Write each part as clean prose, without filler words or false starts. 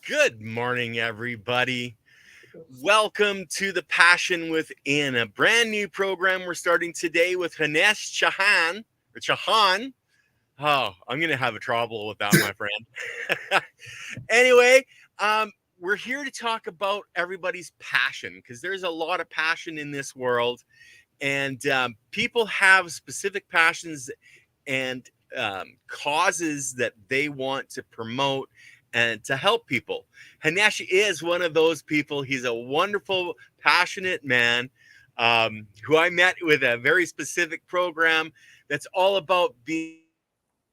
Good morning, everybody. Welcome to the Passion Within, a brand new program we're starting today with Hinesh Chauhan. Or Chauhan. Oh, I'm going to have a trouble with that, my friend. Anyway, we're here to talk about everybody's passion because there's a lot of passion in this world, and people have specific passions and causes that they want to promote and to help people. Hinesh is one of those people. He's a wonderful, passionate man who I met with a very specific program that's all about being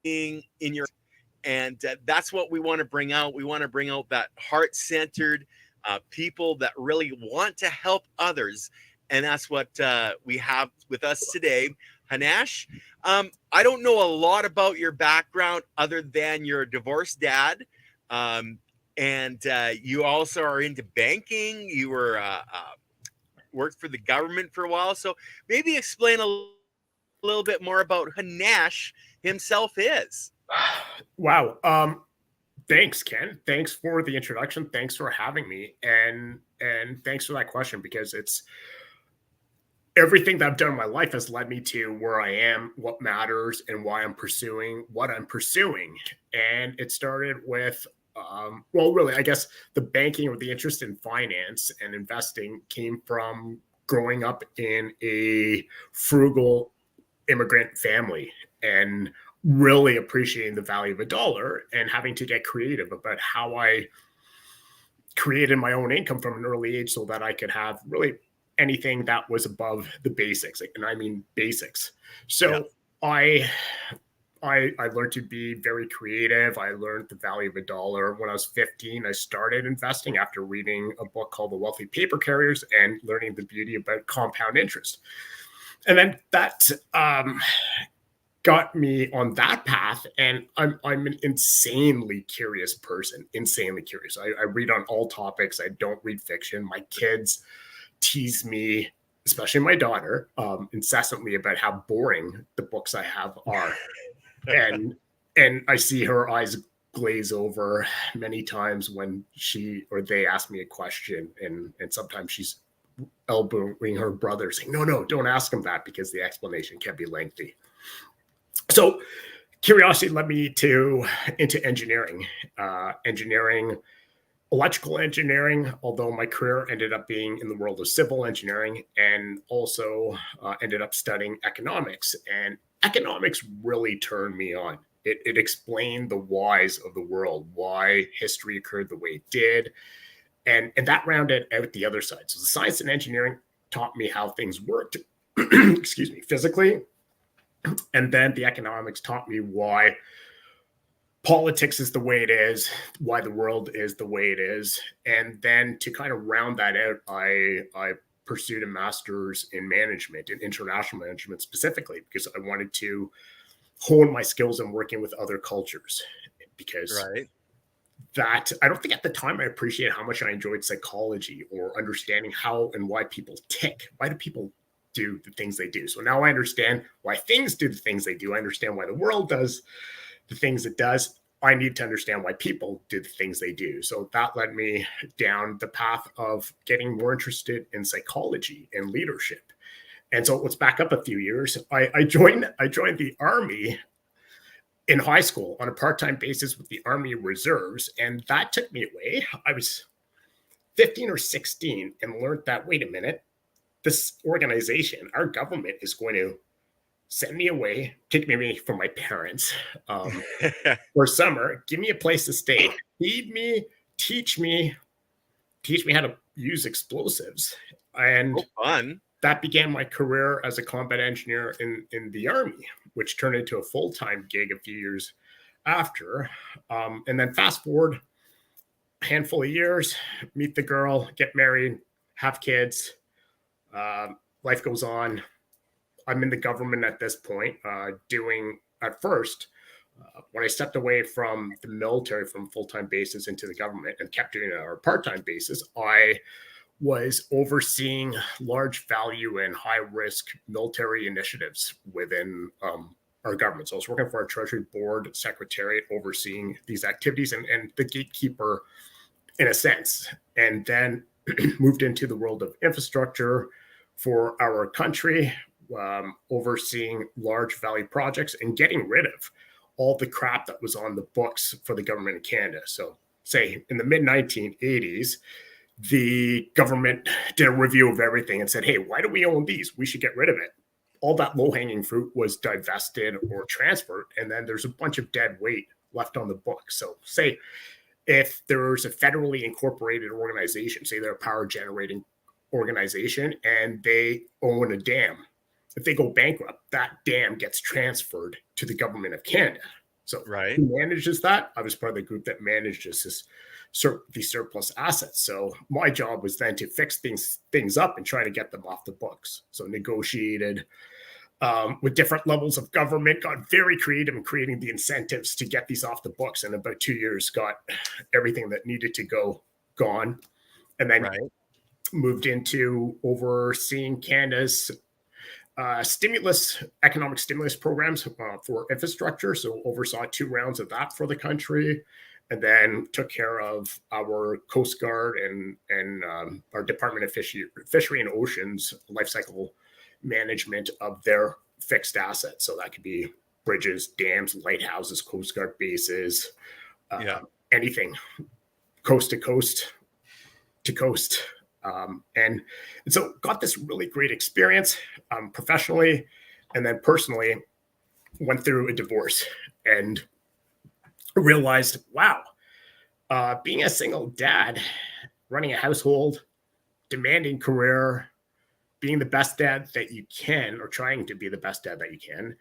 in your, and that's what we want to bring out. We want to bring out that heart-centered people that really want to help others, and that's what we have with us today. Hinesh, I don't know a lot about your background other than you're a divorced dad. And you also are into banking. You were worked for the government for a while. So maybe explain a little bit more about who Hinesh himself is. Wow. Thanks, Ken. Thanks for the introduction. Thanks for having me. And thanks for that question, because it's everything that I've done in my life has led me to where I am, what matters, and why I'm pursuing what I'm pursuing. And it started with really, I guess the banking or the interest in finance and investing came from growing up in a frugal immigrant family and really appreciating the value of a dollar and having to get creative about how I created my own income from an early age so that I could have really anything that was above the basics. And I mean basics. So yeah. I learned to be very creative. I learned the value of a dollar. When I was 15, I started investing after reading a book called The Wealthy Paper Carriers and learning the beauty about compound interest. And then that got me on that path. And I'm an insanely curious person, insanely curious. I read on all topics. I don't read fiction. My kids tease me, especially my daughter, incessantly about how boring the books I have are. and I see her eyes glaze over many times when she or they ask me a question, and sometimes she's elbowing her brother saying, no, don't ask him that because the explanation can be lengthy. So curiosity led me into engineering, electrical engineering, although my career ended up being in the world of civil engineering, and also ended up studying economics. And economics really turned me on. It explained the whys of the world, why history occurred the way it did. And that rounded out the other side. So the science and engineering taught me how things worked, physically. And then the economics taught me why politics is the way it is, why the world is the way it is. And then to kind of round that out, I pursued a master's in management, in international management specifically, because I wanted to hone my skills in working with other cultures. Because that, I don't think at the time I appreciated how much I enjoyed psychology or understanding how and why people tick. Why do people do the things they do? So now I understand why things do the things they do. I understand why the world does the things it does. I need to understand why people do the things they do. So that led me down the path of getting more interested in psychology and leadership. And so let's back up a few years. I joined the Army in high school on a part-time basis with the Army Reserves. And that took me away. I was 15 or 16 and learned that, wait a minute, this organization, our government, is going to send me away, take me from my parents for summer, give me a place to stay, feed me, teach me how to use explosives. And fun. That began my career as a combat engineer in the Army, which turned into a full-time gig a few years after. And then fast forward a handful of years, meet the girl, get married, have kids, life goes on. I'm in the government at this point, doing at first, when I stepped away from the military from full-time basis into the government and kept doing it on a part-time basis, I was overseeing large value and high-risk military initiatives within our government. So I was working for our Treasury Board Secretariat, overseeing these activities, and the gatekeeper in a sense, and then moved into the world of infrastructure for our country, overseeing large value projects and getting rid of all the crap that was on the books for the government of Canada. So, say in the mid 1980s, the government did a review of everything and said, hey, why do we own these? We should get rid of it. All that low hanging fruit was divested or transferred. And then there's a bunch of dead weight left on the book. So, say if there's a federally incorporated organization, say they're a power generating organization and they own a dam, if they go bankrupt, that dam gets transferred to the government of Canada. So Right. who manages that? I was part of the group that manages these surplus assets. So my job was then to fix things up and try to get them off the books. So negotiated with different levels of government, got very creative in creating the incentives to get these off the books. And in about 2 years, got everything that needed to go gone. And then Right. moved into overseeing Canada's economic stimulus programs for infrastructure. So oversaw 2 rounds of that for the country, and then took care of our Coast Guard and our Department of Fishery and Oceans life cycle management of their fixed assets. So that could be bridges, dams, lighthouses, Coast Guard bases, anything coast to coast to coast. And so got this really great experience professionally, and then personally went through a divorce and realized, wow, being a single dad, running a household, demanding career, being the best dad that you can, or trying to be the best dad that you can,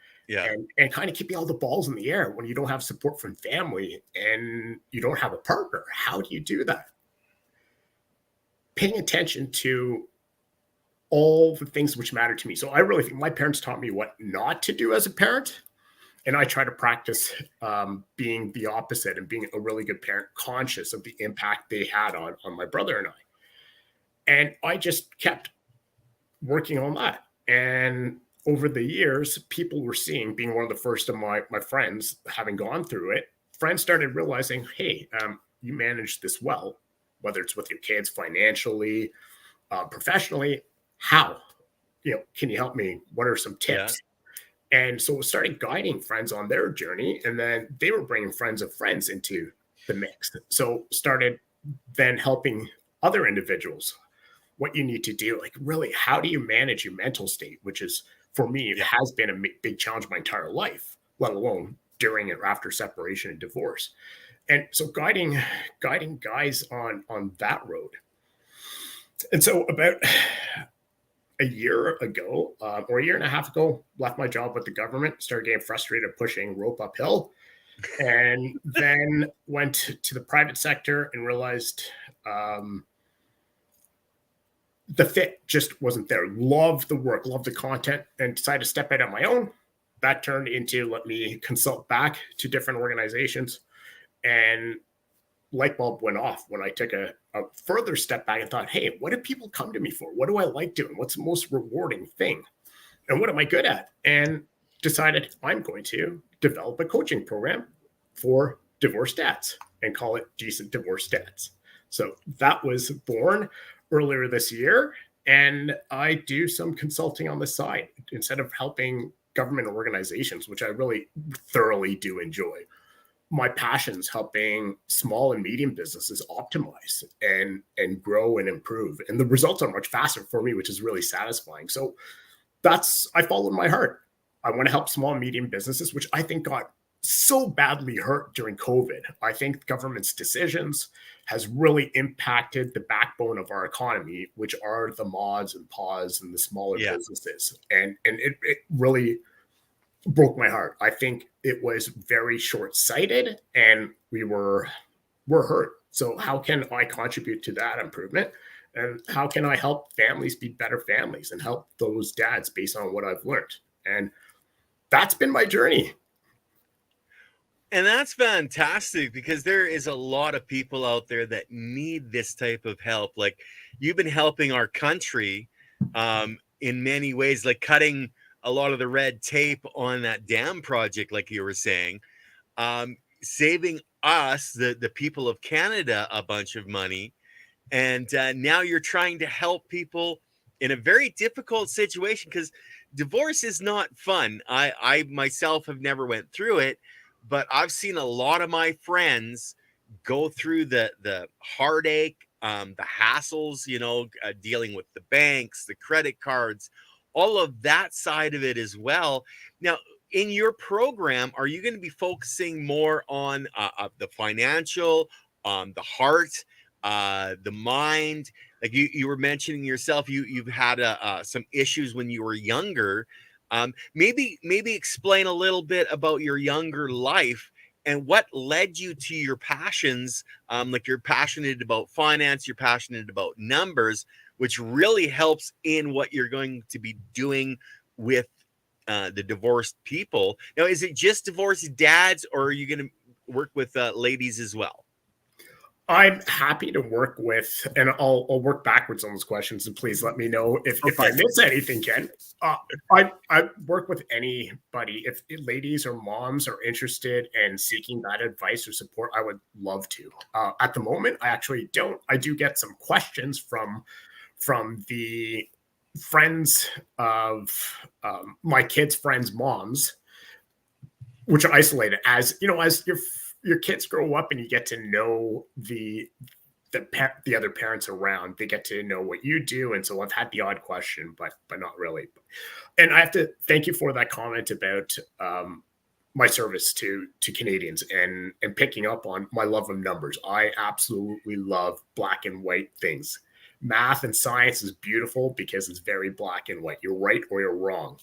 and kind of keeping all the balls in the air when you don't have support from family and you don't have a partner. How do you do that? Paying attention to all the things which matter to me. So I really think my parents taught me what not to do as a parent. And I try to practice being the opposite and being a really good parent, conscious of the impact they had on my brother and I. And I just kept working on that. And over the years, people were seeing, being one of the first of my friends having gone through it, friends started realizing, hey, you manage this well, whether it's with your kids financially, professionally. How? Can you help me? What are some tips? And so it started guiding friends on their journey, and then they were bringing friends of friends into the mix. So started then helping other individuals what you need to do. Like, really, how do you manage your mental state, which is, for me, it has been a big challenge my entire life, let alone during and after separation and divorce. And so guiding guys on that road. And so about a year ago, or a year and a half ago, left my job with the government, started getting frustrated pushing rope uphill, and then went to the private sector and realized the fit just wasn't there. Loved the work, loved the content, and decided to step out on my own. That turned into let me consult back to different organizations, and light bulb went off when I took a further step back and thought, hey, what do people come to me for? What do I like doing? What's the most rewarding thing? And what am I good at? And decided I'm going to develop a coaching program for divorce dads and call it Decent Divorce Dads. So that was born earlier this year. And I do some consulting on the side instead of helping government organizations, which I really thoroughly do enjoy. My passion's helping small and medium businesses optimize and grow and improve. And the results are much faster for me, which is really satisfying. So I followed my heart. I want to help small and medium businesses, which I think got so badly hurt during COVID. I think government's decisions has really impacted the backbone of our economy, which are the mods and pods and the smaller businesses. And it really broke my heart. I think it was very short-sighted, and we're hurt. So how can I contribute to that improvement? And how can I help families be better families and help those dads based on what I've learned? And that's been my journey. And that's fantastic, because there is a lot of people out there that need this type of help. Like, you've been helping our country in many ways, like cutting a lot of the red tape on that dam project, like you were saying, saving us, the people of Canada, a bunch of money. And now you're trying to help people in a very difficult situation, because divorce is not fun. I myself have never went through it, but I've seen a lot of my friends go through the heartache, the hassles, dealing with the banks, the credit cards, all of that side of it as well. Now, in your program, are you going to be focusing more on the financial, the heart, the mind? Like you were mentioning yourself, you've had some issues when you were younger. Maybe explain a little bit about your younger life and what led you to your passions. Like, you're passionate about finance, you're passionate about numbers, which really helps in what you're going to be doing with the divorced people. Now, is it just divorced dads, or are you going to work with ladies as well? I'm happy to work with, and I'll work backwards on those questions, and please let me know if I miss anything, Ken. I work with anybody. If ladies or moms are interested in seeking that advice or support, I would love to. At the moment, I actually don't. I do get some questions from the friends of my kids' friends' moms, which are isolated. As you know, as your kids grow up and you get to know the other parents around, they get to know what you do. And so I've had the odd question, but not really. And I have to thank you for that comment about my service to Canadians and picking up on my love of numbers. I absolutely love black and white things. Math and science is beautiful because it's very black and white. You're right or you're wrong.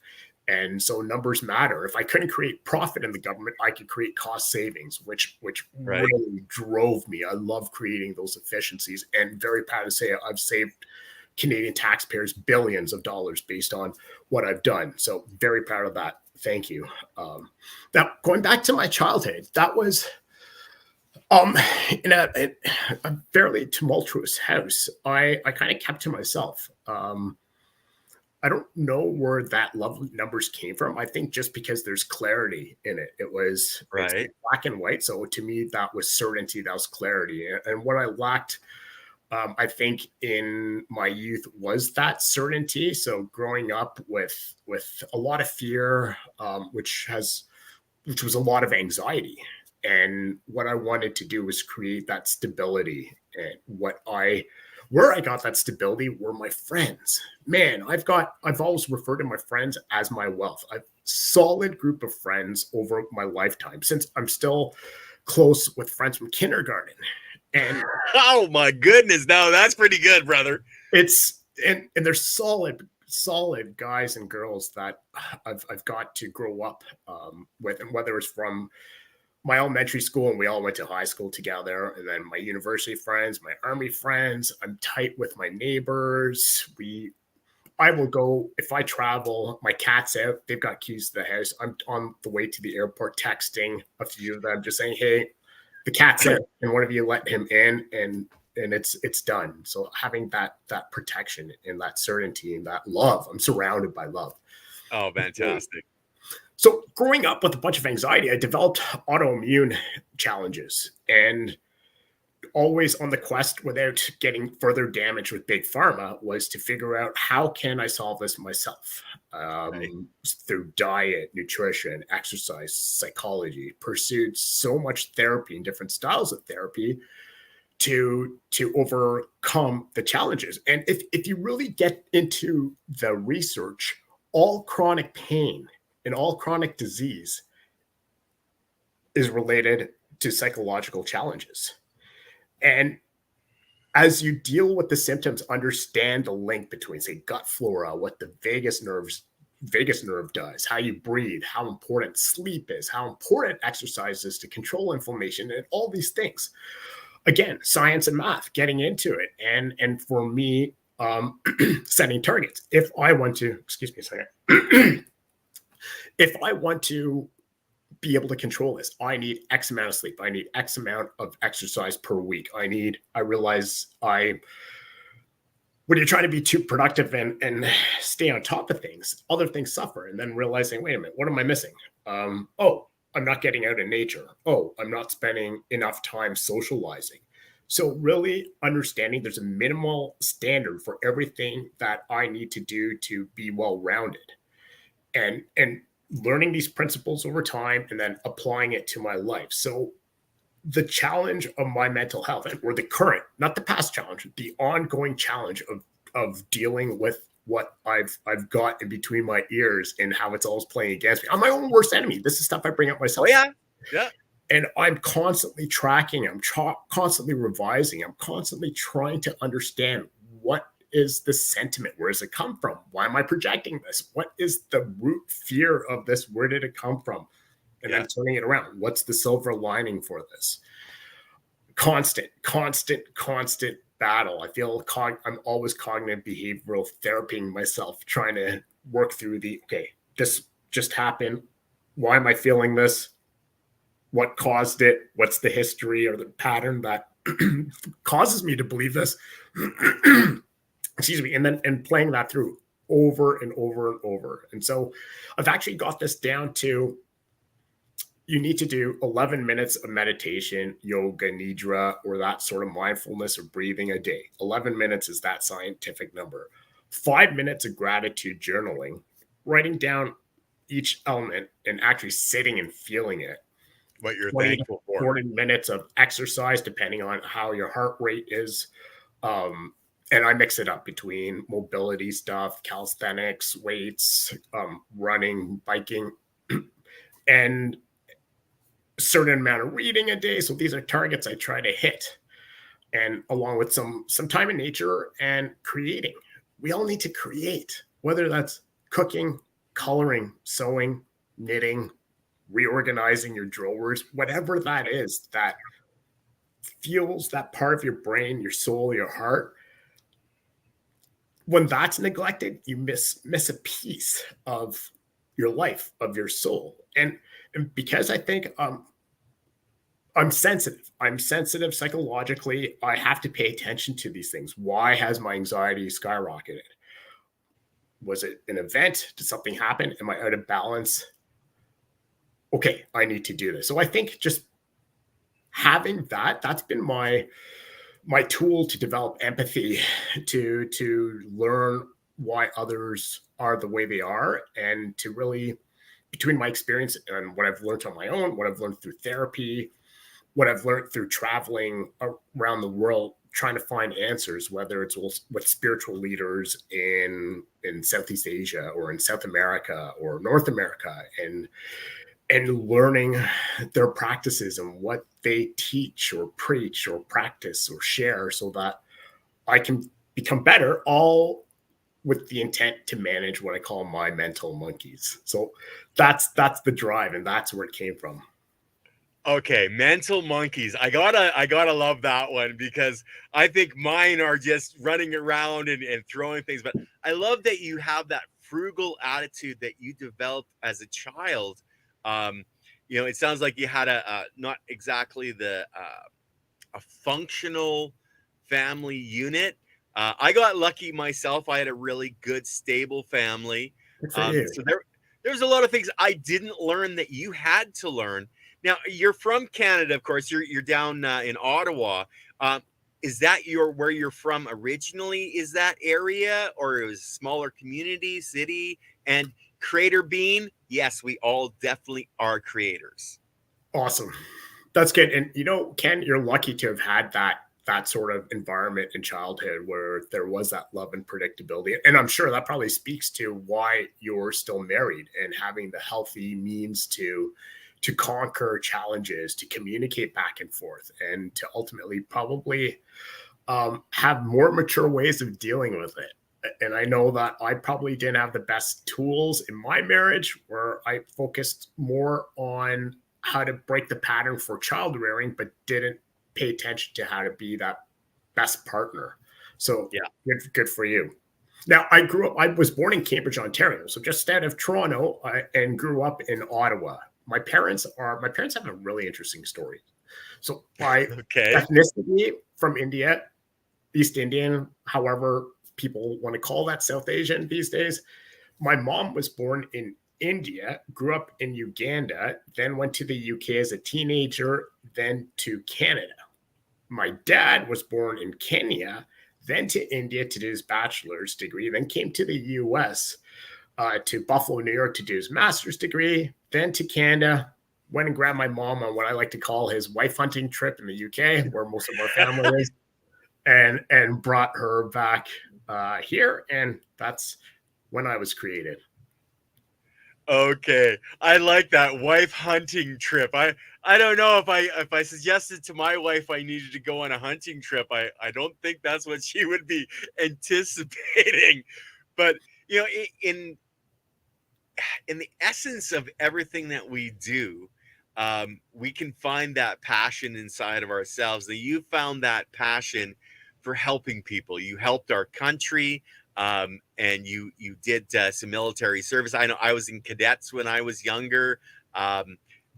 And so numbers matter. If I couldn't create profit in the government, I could create cost savings, which right. really drove me. I love creating those efficiencies, and very proud to say I've saved Canadian taxpayers billions of dollars based on what I've done. So very proud of that. Thank you. Now, going back to my childhood, that was in a fairly tumultuous house. I kind of kept to myself. I don't know where that love of numbers came from. I think just because there's clarity in it. It's black and white. So to me, that was certainty, that was clarity. And what I lacked, I think, in my youth was that certainty. So growing up with a lot of fear, which was a lot of anxiety. And what I wanted to do was create that stability. And where I got that stability were my friends. Man, I've always referred to my friends as my wealth. I've solid group of friends over my lifetime, since I'm still close with friends from kindergarten. And oh my goodness, no, that's pretty good, brother. It's and they're solid guys and girls that I've got to grow up with, and whether it's from my elementary school, and we all went to high school together, and then my university friends, my army friends. I'm tight with my neighbors. I will go, if I travel, my cat's out, they've got keys to the house. I'm on the way to the airport texting a few of them, just saying, hey, the cat's out, and one of you let him in, and it's done. So having that protection and that certainty and that love, I'm surrounded by love. Oh, fantastic. So growing up with a bunch of anxiety, I developed autoimmune challenges, and always on the quest, without getting further damage with big pharma, was to figure out how can I solve this myself, through diet, nutrition, exercise, psychology. Pursued so much therapy and different styles of therapy to overcome the challenges. And if you really get into the research, all chronic pain and all chronic disease is related to psychological challenges. And as you deal with the symptoms, understand the link between, say, gut flora, what the vagus nerve does, how you breathe, how important sleep is, how important exercise is to control inflammation, and all these things. Again, science and math, getting into it. And for me, setting targets. If I want to, excuse me a second. If I want to be able to control this, I need X amount of sleep. I need X amount of exercise per week. I realize when you're trying to be too productive and stay on top of things, other things suffer. And then realizing, wait a minute, what am I missing? I'm not getting out in nature. Oh, I'm not spending enough time socializing. So really understanding there's a minimal standard for everything that I need to do to be well-rounded, and learning these principles over time and then applying it to my life. So the challenge of my mental health, or the current, not the past challenge, the ongoing challenge of dealing with what I've got in between my ears and how it's always playing against me. I'm my own worst enemy. This is stuff I bring up myself. Oh yeah, yeah. And I'm constantly tracking. I'm constantly revising. I'm constantly trying to understand what is the sentiment. Where does it come from? Why am I projecting this? What is the root fear of this? Where did it come from? And then turning it around. What's the silver lining for this? Constant battle. I feel I'm always cognitive behavioral therapying myself, trying to work through this just happened. Why am I feeling this? What caused it? What's the history or the pattern that causes me to believe this? Excuse me. And playing that through over and over and over. And so I've actually got this down to, you need to do 11 minutes of meditation, yoga, nidra, or that sort of mindfulness or breathing a day. 11 minutes is that scientific number. 5 minutes of gratitude journaling, writing down each element and actually sitting and feeling it. What you're thankful for. 40 minutes of exercise, depending on how your heart rate is. And I mix it up between mobility stuff, calisthenics, weights, running, biking, and certain amount of reading a day. So these are targets I try to hit, and along with some time in nature and creating. We all need to create, whether that's cooking, coloring, sewing, knitting, reorganizing your drawers, whatever that is that fuels that part of your brain, your soul, your heart. When that's neglected, you miss a piece of your life, of your soul. And because I think I'm sensitive psychologically, I have to pay attention to these things. Why has my anxiety skyrocketed? Was it an event? Did something happen? Am I out of balance? Okay, I need to do this. So I think just having that's been my tool to develop empathy, to learn why others are the way they are, and to really, between my experience and what I've learned on my own, what I've learned through therapy, what I've learned through traveling around the world, trying to find answers, whether it's with spiritual leaders in Southeast Asia or in South America or North America, and learning their practices and what they teach or preach or practice or share, so that I can become better, all with the intent to manage what I call my mental monkeys. So that's the drive, and that's where it came from. Okay, mental monkeys. I gotta love that one, because I think mine are just running around and throwing things. But I love that you have that frugal attitude that you developed as a child. It sounds like you had a not exactly a functional family unit. I got lucky myself. I had a really good, stable family. So there's a lot of things I didn't learn that you had to learn. Now, you're from Canada, of course. You're down in Ottawa. Is that where you're from originally? Is that area, or it was a smaller community, city? And creator being, yes, we all definitely are creators. Awesome. That's good. And Ken, you're lucky to have had that sort of environment in childhood where there was that love and predictability. And I'm sure that probably speaks to why you're still married and having the healthy means to conquer challenges, to communicate back and forth, and to ultimately probably have more mature ways of dealing with it. And I know that I probably didn't have the best tools in my marriage, where I focused more on how to break the pattern for child rearing, but didn't pay attention to how to be that best partner. So yeah, good for you. Now, I was born in Cambridge, Ontario, so just out of Toronto, and grew up in Ottawa. My parents have a really interesting story. So my ethnicity from India, East Indian, however people want to call that, South Asian these days. My mom was born in India, grew up in Uganda, then went to the UK as a teenager, then to Canada. My dad was born in Kenya, then to India to do his bachelor's degree, then came to the US, to Buffalo, New York to do his master's degree, then to Canada, went and grabbed my mom on what I like to call his wife hunting trip in the UK, where most of our family is, and brought her back here. And that's when I was created. Okay, I like that wife hunting trip. I don't know if I suggested to my wife I needed to go on a hunting trip. I don't think that's what she would be anticipating. But you know, in the essence of everything that we do, we can find that passion inside of ourselves. That you found that passion for helping people. You helped our country. And you did some military service. I know I was in cadets when I was younger.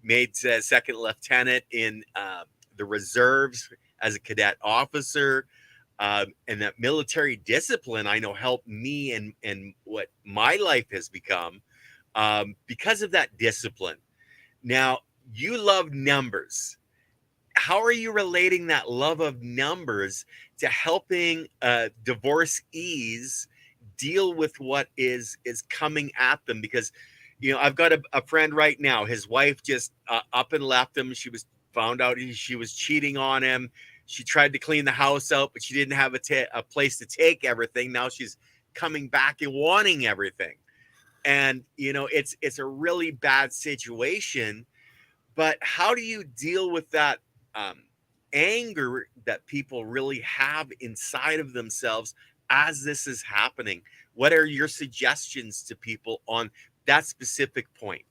Made second lieutenant in the reserves as a cadet officer, and that military discipline I know helped me and what my life has become because of that discipline. Now you love numbers. How are you relating that love of numbers to helping divorcees deal with what is coming at them? Because you know, I've got a friend right now, his wife just up and left him. She was found out she was cheating on him. She tried to clean the house out, but she didn't have a place to take everything. Now she's coming back and wanting everything, and you know, it's a really bad situation. But how do you deal with that anger that people really have inside of themselves as this is happening? What are your suggestions to people on that specific point?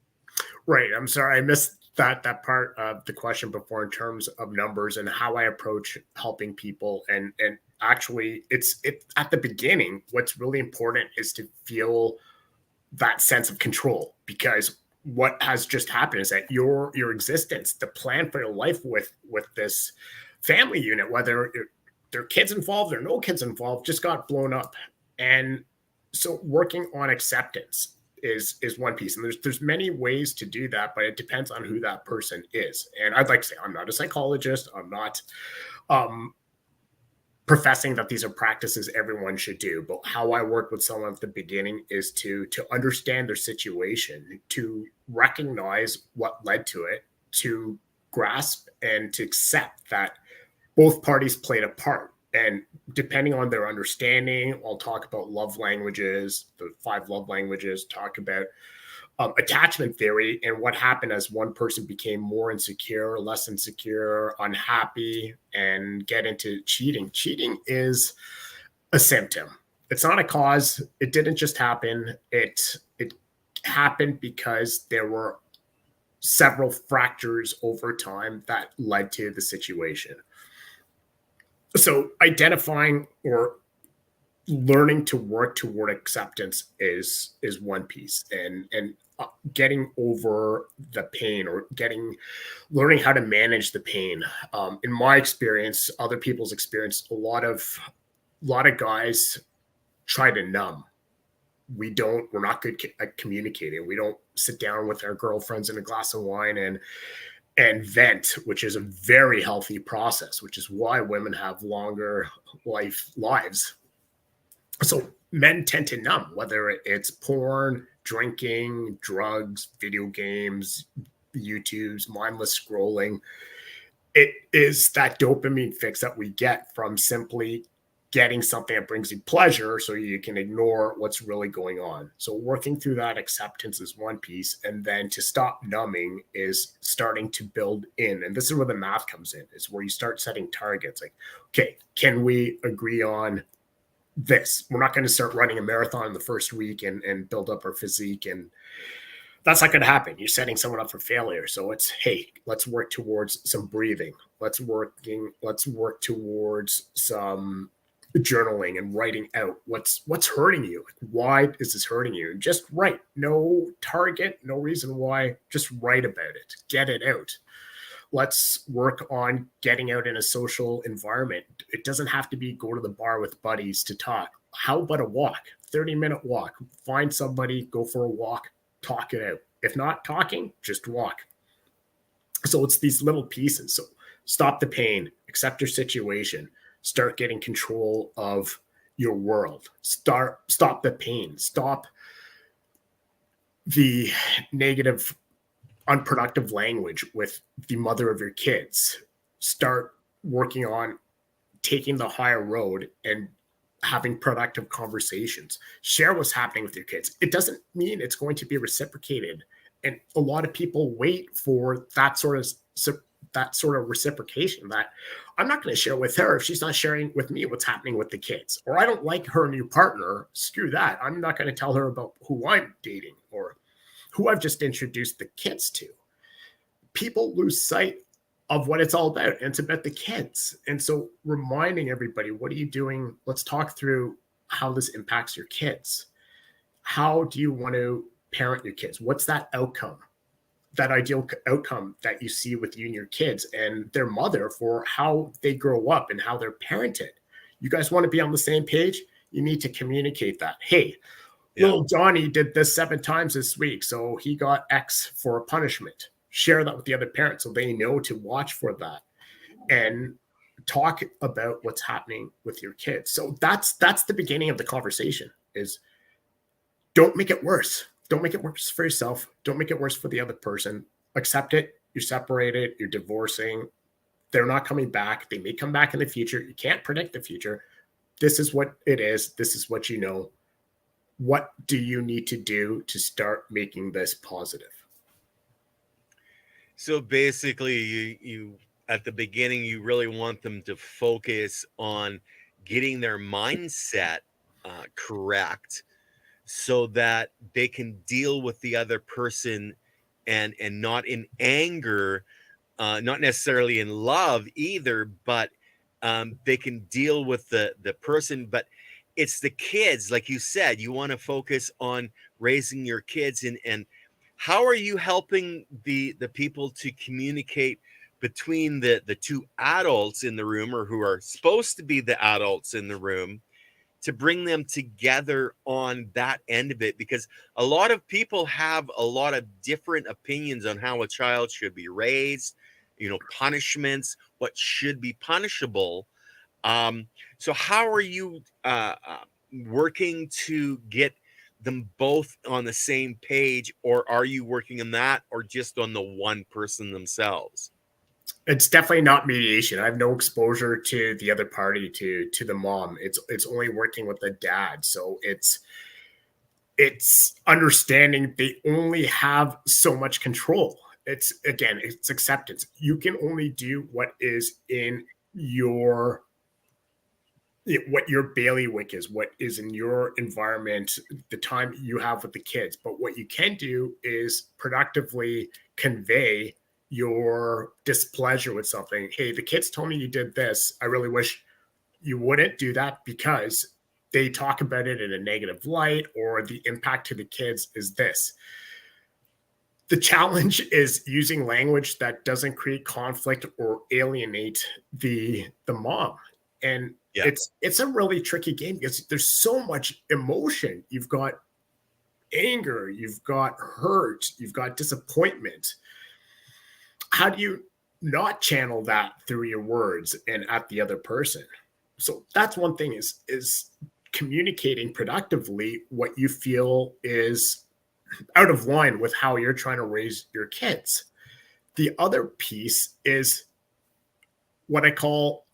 Right. I'm sorry, I missed that part of the question before in terms of numbers and how I approach helping people. And actually, it's at the beginning. What's really important is to feel that sense of control, because what has just happened is that your existence, the plan for your life with this family unit, whether there are kids involved or no kids involved, just got blown up. And so working on acceptance is one piece, and there's many ways to do that, but it depends on who that person is. And I'd like to say I'm not a psychologist. I'm not professing that these are practices everyone should do, but how I work with someone at the beginning is to understand their situation, to recognize what led to it, to grasp and to accept that both parties played a part. And depending on their understanding, I'll talk about love languages, the 5 love languages, talk about attachment theory and what happened as one person became more insecure, less insecure, unhappy, and get into cheating. Cheating is a symptom. It's not a cause. It didn't just happen. It happened because there were several fractures over time that led to the situation. So identifying or learning to work toward acceptance is one piece, and getting over the pain, or learning how to manage the pain. In my experience, other people's experience, a lot of guys try to numb. We're not good at communicating. We don't sit down with our girlfriends in a glass of wine and vent, which is a very healthy process, which is why women have longer lives. So men tend to numb, whether it's porn, drinking, drugs, video games, YouTube's, mindless scrolling. It is that dopamine fix that we get from simply getting something that brings you pleasure so you can ignore what's really going on. So working through that acceptance is one piece. And then to stop numbing is starting to build in. And this is where the math comes in. It's where you start setting targets. Like, okay, can we agree on this? We're not going to start running a marathon in the first week and build up our physique. And that's not going to happen. You're setting someone up for failure. So it's, hey, let's work towards some breathing. Let's work towards some journaling and writing out what's hurting you. Why is this hurting you? Just write. No target, no reason why. Just write about it. Get it out. Let's work on getting out in a social environment. It doesn't have to be go to the bar with buddies to talk. How about a walk? 30-minute walk. Find somebody, go for a walk. talk it out. If not talking, just walk. So it's these little pieces. So stop the pain, accept your situation, start getting control of your world. Stop the pain, stop the negative, unproductive language with the mother of your kids. Start working on taking the higher road and having productive conversations. Share what's happening with your kids. It doesn't mean it's going to be reciprocated. And a lot of people wait for that sort of reciprocation, that I'm not going to share with her if she's not sharing with me what's happening with the kids. Or I don't like her new partner. Screw that. I'm not going to tell her about who I'm dating or who I've just introduced the kids to. People lose sight of what it's all about, and it's about the kids. And so reminding everybody, what are you doing? Let's talk through how this impacts your kids. How do you want to parent your kids? What's that outcome, that ideal outcome that you see with you and your kids and their mother for how they grow up and how they're parented? You guys want to be on the same page? You need to communicate that. Hey, little Johnny did this 7 times this week, so he got X for a punishment. Share that with the other parents so they know to watch for that, and talk about what's happening with your kids. So that's the beginning of the conversation. Is don't make it worse. Don't make it worse for yourself. Don't make it worse for the other person. Accept it. You're separated. You're divorcing. They're not coming back. They may come back in the future. You can't predict the future. This is what it is. This is what you know. What do you need to do to start making this positive? So basically, you at the beginning, you really want them to focus on getting their mindset correct, so that they can deal with the other person and not in anger, not necessarily in love either, but they can deal with the person. But it's the kids, like you said, you want to focus on raising your kids, and how are you helping the people to communicate between the two adults in the room, or who are supposed to be the adults in the room, to bring them together on that end of it? Because a lot of people have a lot of different opinions on how a child should be raised, punishments, what should be punishable. So how are you working to get them both on the same page, or are you working on that, or just on the one person themselves? It's definitely not mediation. I have no exposure to the other party, to the mom. It's only working with the dad. So it's understanding they only have so much control. It's acceptance. You can only do what is in what your bailiwick is, what is in your environment, the time you have with the kids. But what you can do is productively convey your displeasure with something. Hey, the kids told me you did this. I really wish you wouldn't do that, because they talk about it in a negative light, or the impact to the kids is this. The challenge is using language that doesn't create conflict or alienate the mom. And it's a really tricky game, because there's so much emotion. You've got anger, you've got hurt, you've got disappointment. How do you not channel that through your words and at the other person? So that's one thing, is communicating productively what you feel is out of line with how you're trying to raise your kids. The other piece is what I call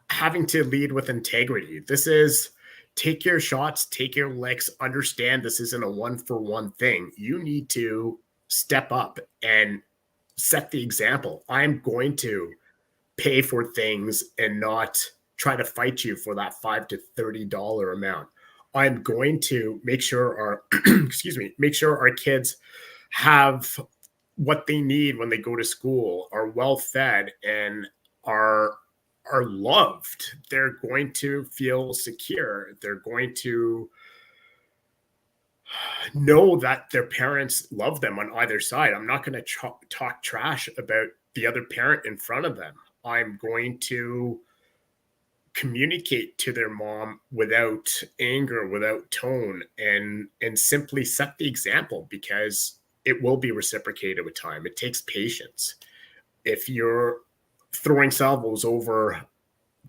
having to lead with integrity. This is take your shots, take your licks, understand this isn't a 1-for-1 thing. You need to step up and set the example. I'm going to pay for things and not try to fight you for that $5 to $30 amount. I'm going to make sure our kids have what they need when they go to school, are well fed, and are loved. They're going to feel secure. They're going to know that their parents love them on either side. I'm not going to talk trash about the other parent in front of them. I'm going to communicate to their mom without anger, without tone, and simply set the example, because it will be reciprocated with time. It takes patience. If you're throwing salvos over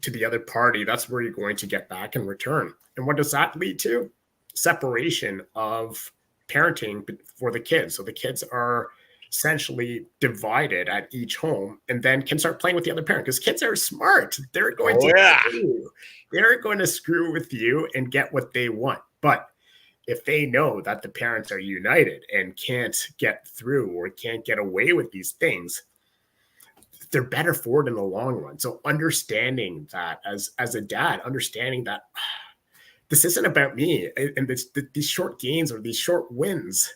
to the other party, that's where you're going to get back in return. And what does that lead to? Separation of parenting for the kids. So the kids are essentially divided at each home, and then can start playing with the other parent, because kids are smart. They're going to screw with you and get what they want. But if they know that the parents are united and can't get through or can't get away with these things, they're better for it in the long run. So understanding that as a dad, understanding that this isn't about me and these short gains or these short wins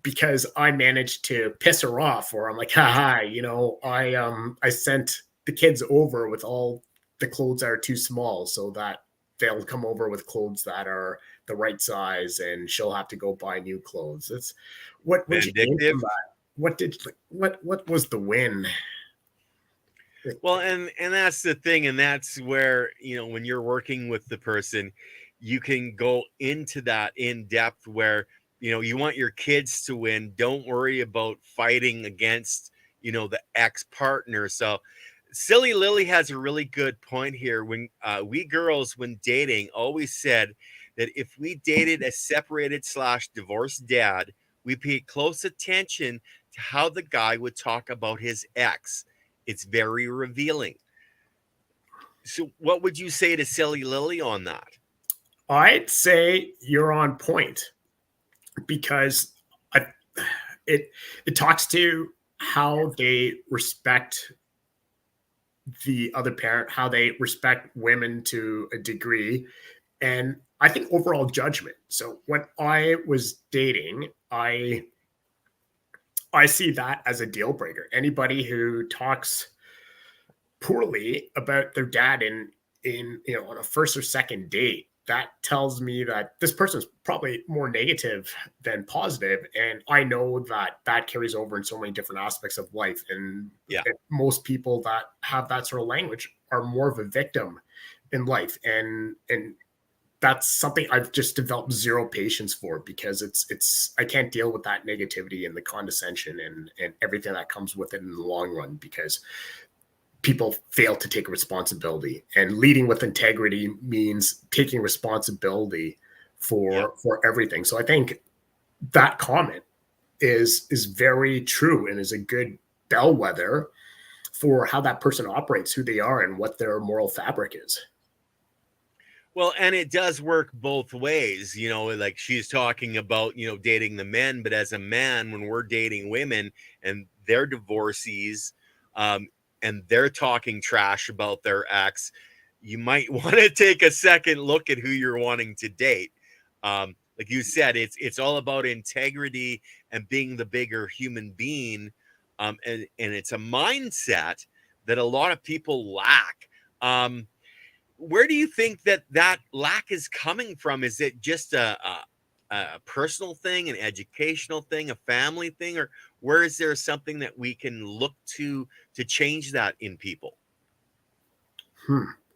because I managed to piss her off, or I'm like, haha, I sent the kids over with all the clothes that are too small so that they'll come over with clothes that are the right size, and she'll have to go buy new clothes. That's what you gain from that. What was the win? Well, and that's the thing, and that's where, when you're working with the person, you can go into that in depth where, you want your kids to win. Don't worry about fighting against, the ex-partner. So Silly Lily has a really good point here. When we girls, when dating, always said that if we dated a separated / divorced dad, we paid close attention to how the guy would talk about his ex. It's very revealing. So what would you say to Silly Lily on that? I'd say you're on point, because it talks to how they respect the other parent, how they respect women to a degree, and I think overall judgment. So when I was dating, I see that as a deal breaker. Anybody who talks poorly about their dad in on a first or second date, that tells me that this person is probably more negative than positive. And I know that carries over in so many different aspects of life. And most people that have that sort of language are more of a victim in life. And that's something I've just developed zero patience for, because it's I can't deal with that negativity and the condescension and everything that comes with it in the long run, because people fail to take responsibility, and leading with integrity means taking responsibility for everything. So I think that comment is very true and is a good bellwether for how that person operates, who they are, and what their moral fabric is. Well, and it does work both ways, like she's talking about, dating the men, but as a man, when we're dating women and they're divorcees, and they're talking trash about their ex, you might want to take a second look at who you're wanting to date. Like you said, it's all about integrity and being the bigger human being. And it's a mindset that a lot of people lack. Where do you think that lack is coming from? Is it just a personal thing, an educational thing, a family thing, or where is there something that we can look to change that in people?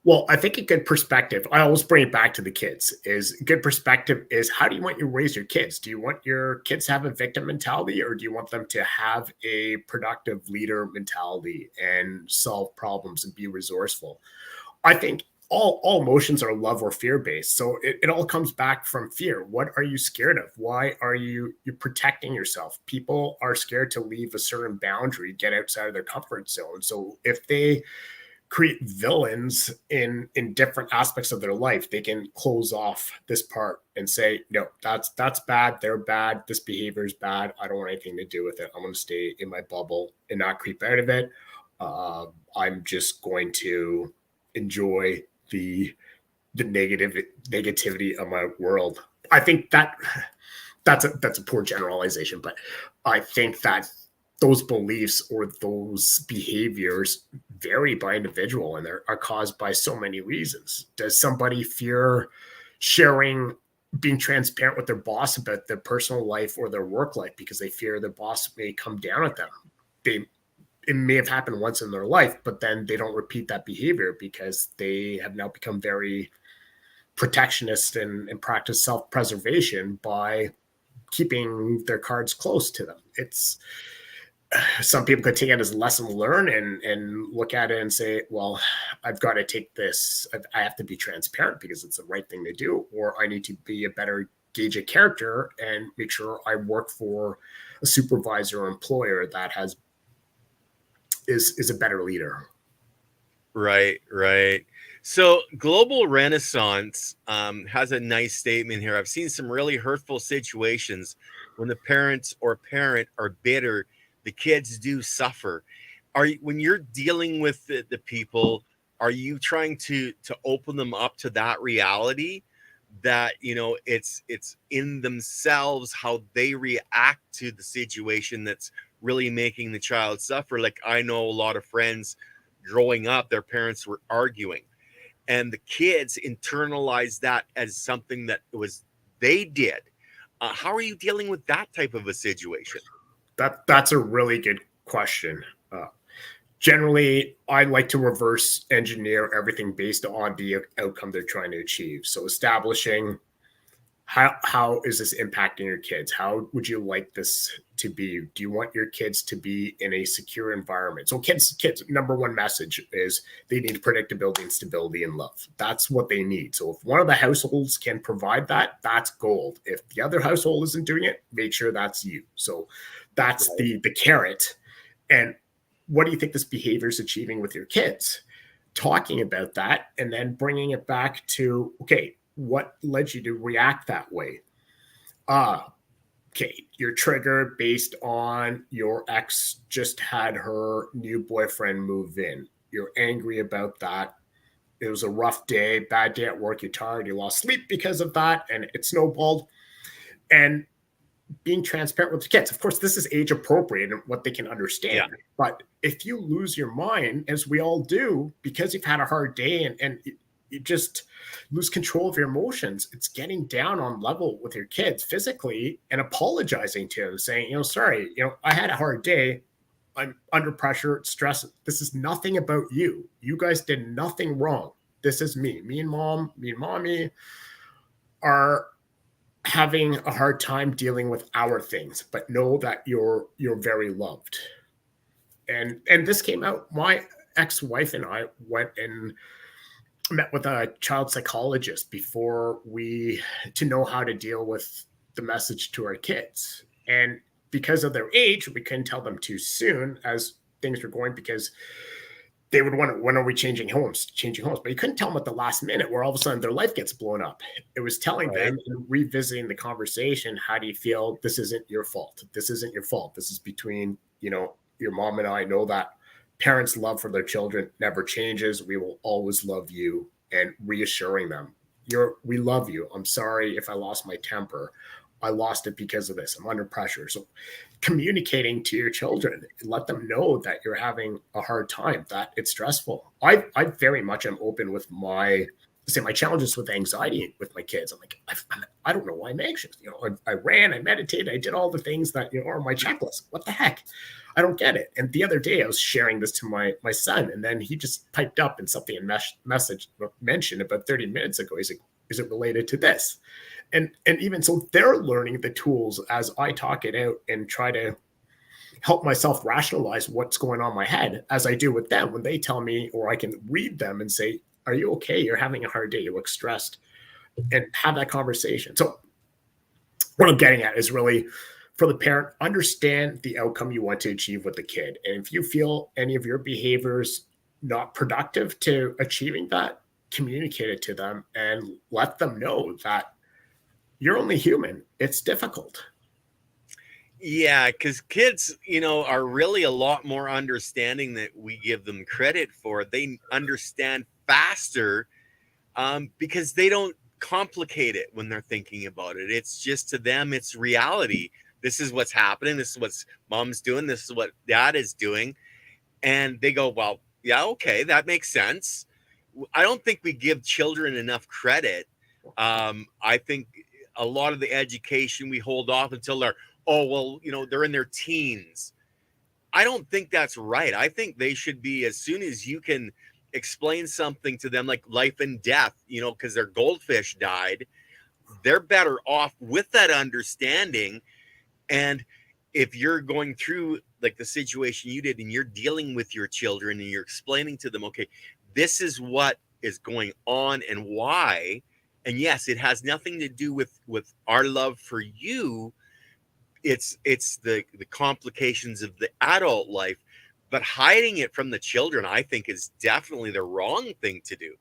Well, I think a good perspective, I always bring it back to the kids, is good perspective is, how do you want to raise your kids? Do you want your kids to have a victim mentality, or do you want them to have a productive leader mentality and solve problems and be resourceful? I think all emotions are love or fear based. So it all comes back from fear. What are you scared of? Why are you're protecting yourself? People are scared to leave a certain boundary, get outside of their comfort zone. So if they create villains in different aspects of their life, they can close off this part and say, no, that's bad. They're bad. This behavior is bad. I don't want anything to do with it. I'm going to stay in my bubble and not creep out of it. I'm just going to enjoy the negativity of my world. I think that's a poor generalization, but I think that those beliefs or those behaviors vary by individual, and are caused by so many reasons. Does somebody fear being transparent with their boss about their personal life or their work life because they fear their boss may come down at them? it may have happened once in their life, but then they don't repeat that behavior because they have now become very protectionist and practice self-preservation by keeping their cards close to them. It's some people could take it as a lesson learned and look at it and say, well, I've got to take this. I have to be transparent because it's the right thing to do, or I need to be a better gauge of character and make sure I work for a supervisor or employer that is a better leader. Right, right. So Global Renaissance has a nice statement here. I've seen some really hurtful situations when the parents or parent are bitter, the kids do suffer. When you're dealing with the people, are you trying to open them up to that reality that it's in themselves how they react to the situation that's really making the child suffer? Like, I know a lot of friends growing up, their parents were arguing and the kids internalized that as something that was they did. How are you dealing with that type of a situation? That's a really good question. Generally, I like to reverse engineer everything based on the outcome they're trying to achieve. So establishing how is this impacting your kids? How would you like this to be? Do you want your kids to be in a secure environment? So kids, number one message is they need predictability and stability and love. That's what they need. So if one of the households can provide that, that's gold. If the other household isn't doing it, make sure that's you. So that's the carrot. And what do you think this behavior is achieving with your kids? Talking about that and then bringing it back to, okay, what led you to react that way? Okay, you're triggered based on your ex just had her new boyfriend move in. You're angry about that. It was a rough day, bad day at work. You're tired. You lost sleep because of that, and it snowballed. And being transparent with the kids. Of course, this is age appropriate and what they can understand. Yeah. But if you lose your mind, as we all do, because you've had a hard day and you just lose control of your emotions, it's getting down on level with your kids physically and apologizing to them, saying, sorry, I had a hard day. I'm under pressure, stress. This is nothing about you. You guys did nothing wrong. This is me. Me and mommy are having a hard time dealing with our things, but know that you're very loved. And this came out. My ex-wife and I went and met with a child psychologist to know how to deal with the message to our kids. And because of their age, we couldn't tell them too soon as things were going, because they would wonder, when are we changing homes? But you couldn't tell them at the last minute where all of a sudden their life gets blown up. It was telling them and revisiting the conversation. How do you feel? This isn't your fault. This isn't your fault. This is between, your mom and I. Know that parents' love for their children never changes. We will always love you, and reassuring them, we love you. I'm sorry if I lost my temper. I lost it because of this. I'm under pressure. So communicating to your children, let them know that you're having a hard time, that it's stressful. I very much am open with my challenges with anxiety with my kids. I'm like, I don't know why I'm anxious. I ran, I meditated, I did all the things that, are on my checklist. What the heck? I don't get it. And the other day I was sharing this to my son, and then he just piped up in something in mentioned about 30 minutes ago. He's like, is it related to this? And even so, they're learning the tools as I talk it out and try to help myself rationalize what's going on in my head, as I do with them when they tell me, or I can read them and say, are you okay? You're having a hard day. You look stressed, and have that conversation. So what I'm getting at is really, for the parent, understand the outcome you want to achieve with the kid. And if you feel any of your behaviors not productive to achieving that, communicate it to them and let them know that you're only human. It's difficult. Yeah, because kids, are really a lot more understanding that we give them credit for. They understand faster because they don't complicate it when they're thinking about it. It's just, to them, it's reality. This is what's happening. This is what mom's doing. This is what dad is doing. And they go, well, yeah, okay, that makes sense. I don't think we give children enough credit. I think a lot of the education we hold off until they're, they're in their teens. I don't think that's right. I think they should be, as soon as you can explain something to them, like life and death, because their goldfish died, they're better off with that understanding. And if you're going through like the situation you did and you're dealing with your children and you're explaining to them, okay, this is what is going on and why. And yes, it has nothing to do with our love for you. It's the complications of the adult life, but hiding it from the children, I think, is definitely the wrong thing to do.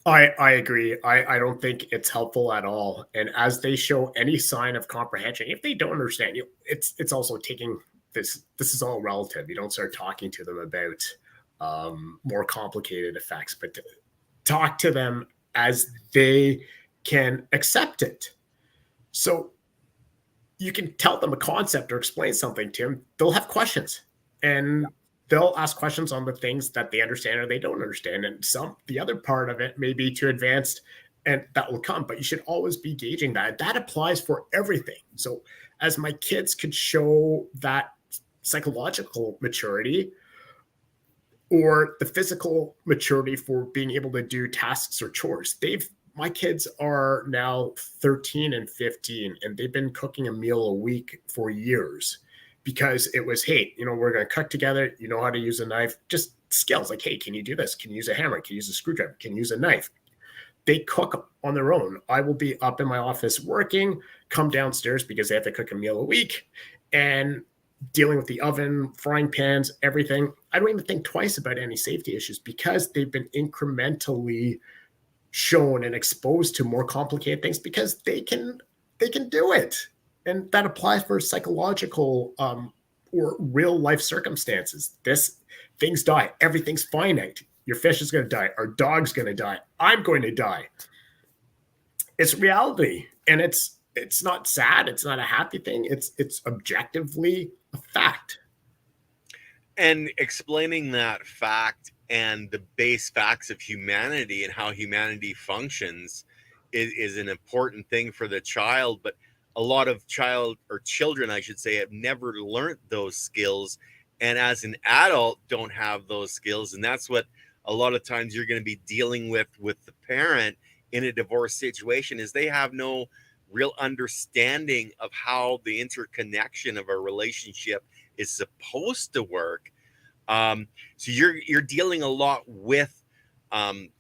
I agree. I don't think it's helpful at all. And as they show any sign of comprehension, if they don't understand you, it's also taking this. This is all relative. You don't start talking to them about more complicated effects, but to talk to them as they can accept it. So you can tell them a concept or explain something to them. They'll have questions, and they'll ask questions on the things that they understand or they don't understand. And the other part of it may be too advanced, and that will come, but you should always be gauging that. That applies for everything. So as my kids could show that psychological maturity or the physical maturity for being able to do tasks or chores, my kids are now 13 and 15, and they've been cooking a meal a week for years, because it was, hey, we're going to cook together. You know how to use a knife, just skills like, hey, can you do this? Can you use a hammer? Can you use a screwdriver? Can you use a knife? They cook on their own. I will be up in my office working, come downstairs because they have to cook a meal a week, and dealing with the oven, frying pans, everything. I don't even think twice about any safety issues because they've been incrementally shown and exposed to more complicated things because they can do it. And that applies for psychological or real life circumstances. Things die. Everything's finite. Your fish is going to die. Our dog's going to die. I'm going to die. It's reality, and it's not sad. It's not a happy thing. It's objectively a fact. And explaining that fact and the base facts of humanity and how humanity functions is an important thing for the child. But a lot of children, I should say, have never learned those skills, and as an adult don't have those skills. And that's what a lot of times you're going to be dealing with the parent in a divorce situation, is they have no real understanding of how the interconnection of a relationship is supposed to work. So you're dealing a lot with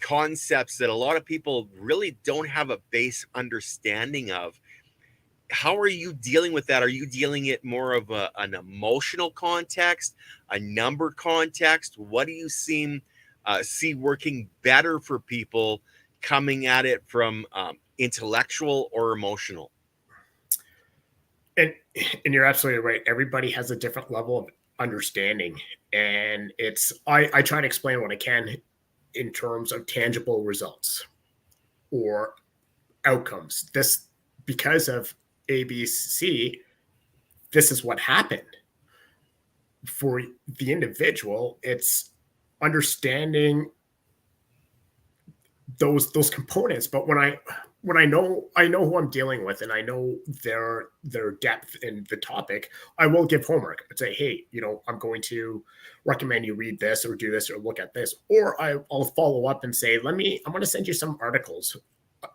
concepts that a lot of people really don't have a base understanding of. How are you dealing with that? Are you dealing it more of an emotional context, a number context? What do you see working better for people coming at it from intellectual or emotional? And you're absolutely right. Everybody has a different level of understanding, and I try to explain what I can in terms of tangible results or outcomes. This, because of ABC, this is what happened. For the individual, it's understanding those components. But when I know who I'm dealing with, and I know their depth in the topic, I will give homework. I'd say, hey, I'm going to recommend you read this or do this or look at this, or I'll follow up and say, I'm going to send you some articles,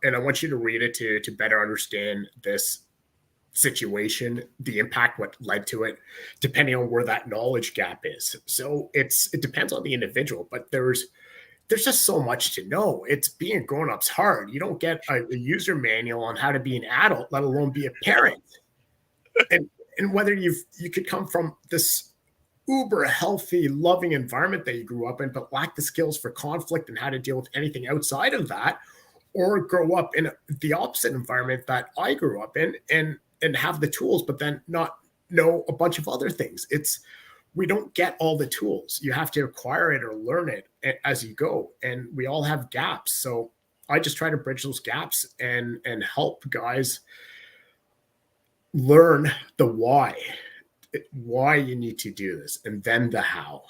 and I want you to read it to better understand this situation, the impact, what led to it, depending on where that knowledge gap is. So it depends on the individual, but there's just so much to know. It's being a grown-up's hard. You don't get a user manual on how to be an adult, let alone be a parent. And whether you could come from this uber healthy, loving environment that you grew up in, but lack the skills for conflict and how to deal with anything outside of that, or grow up in the opposite environment that I grew up in and have the tools, but then not know a bunch of other things. We don't get all the tools. You have to acquire it or learn it as you go. And we all have gaps. So I just try to bridge those gaps and help guys learn the why you need to do this, and then the how.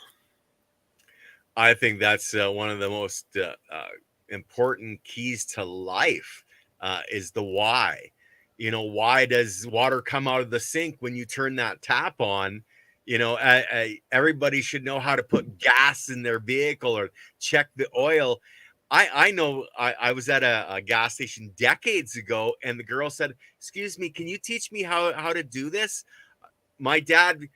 I think that's one of the most important keys to life is the why. Why does water come out of the sink when you turn that tap on? Everybody should know how to put gas in their vehicle or check the oil. I know I was at a gas station decades ago, and the girl said, "Excuse me, can you teach me how to do this? My dad